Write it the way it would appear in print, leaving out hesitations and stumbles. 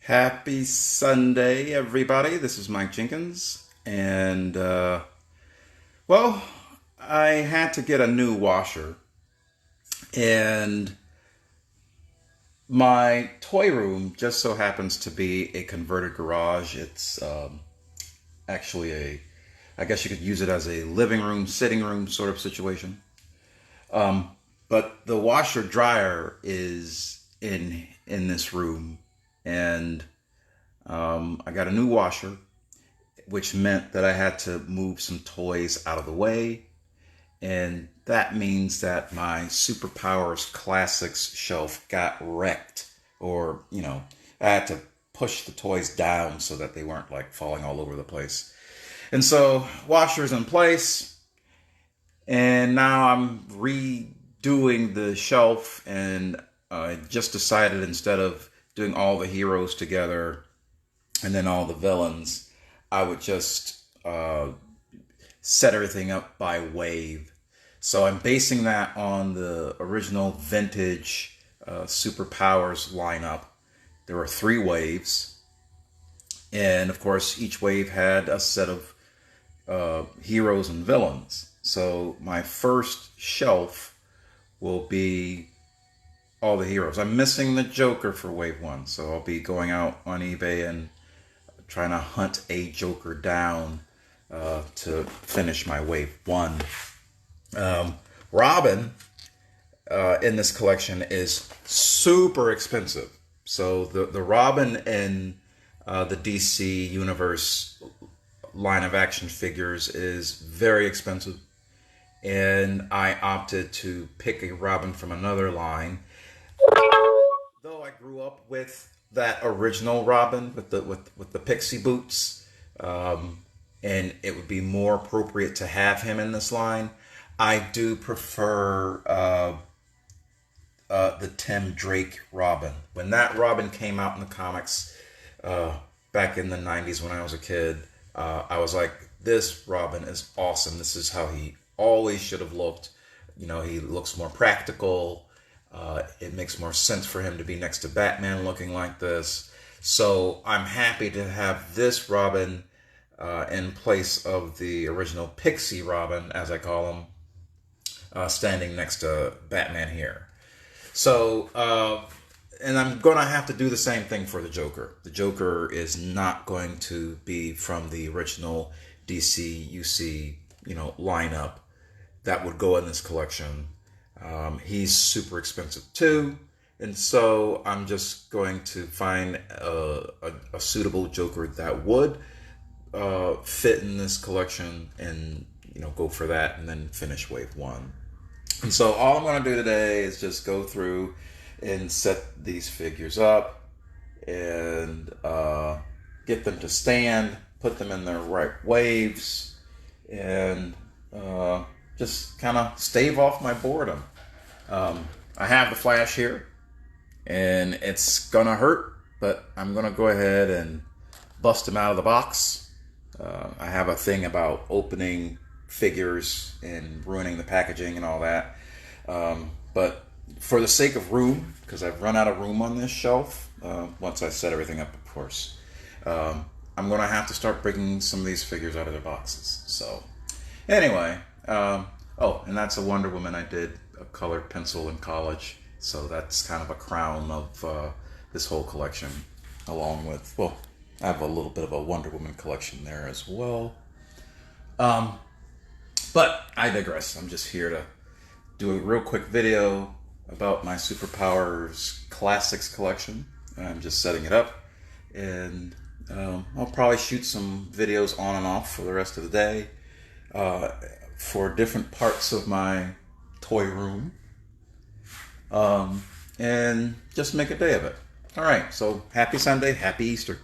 Happy Sunday, everybody. This is Mike Jenkins. And, well, I had to get a new washer. And my toy room just so happens to be a converted garage. It's actually I guess you could use it as a living room, sitting room sort of situation. But the washer dryer is in this room. And I got a new washer, which meant that I had to move some toys out of the way. And that means that my Superpowers Classics shelf got wrecked. Or, I had to push the toys down so that they weren't like falling all over the place. And so, washer's in place. And now I'm redoing the shelf. And I just decided instead of doing all the heroes together and then all the villains, I would just set everything up by wave. So I'm basing that on the original vintage Superpowers lineup. There were 3 waves. And of course, each wave had a set of heroes and villains. So my first shelf will be all the heroes. I'm missing the Joker for wave 1, so I'll be going out on eBay and trying to hunt a Joker down to finish my wave 1. Robin in this collection is super expensive. So the Robin in the DC Universe line of action figures is very expensive. And I opted to pick a Robin from another line. Though I grew up with that original Robin with the pixie boots, and it would be more appropriate to have him in this line, I do prefer the Tim Drake Robin. When that Robin came out in the comics back in the 90s when I was a kid, I was like, this Robin is awesome. This is how he always should have looked. He looks more practical. It makes more sense for him to be next to Batman looking like this. So I'm happy to have this Robin in place of the original Pixie Robin, as I call him, standing next to Batman here. So, and I'm going to have to do the same thing for the Joker. The Joker is not going to be from the original DCUC, lineup that would go in this collection. He's super expensive too, and so I'm just going to find a suitable Joker that would fit in this collection, and go for that, and then finish wave 1. And so all I'm going to do today is just go through and set these figures up and get them to stand, put them in their right waves, and just kind of stave off my boredom. I have the Flash here, and it's gonna hurt, but I'm gonna go ahead and bust him out of the box. I have a thing about opening figures and ruining the packaging and all that. But for the sake of room, because I've run out of room on this shelf, once I set everything up, of course, I'm gonna have to start bringing some of these figures out of their boxes. So anyway, oh, and that's a Wonder Woman I did a colored pencil in college, so that's kind of a crown of this whole collection, along with, well, I have a little bit of a Wonder Woman collection there as well. But I digress. I'm just here to do a real quick video about my Superpowers Classics collection. I'm just setting it up, and I'll probably shoot some videos on and off for the rest of the day for different parts of my toy room, and just make a day of it. All right, so happy Sunday, happy Easter.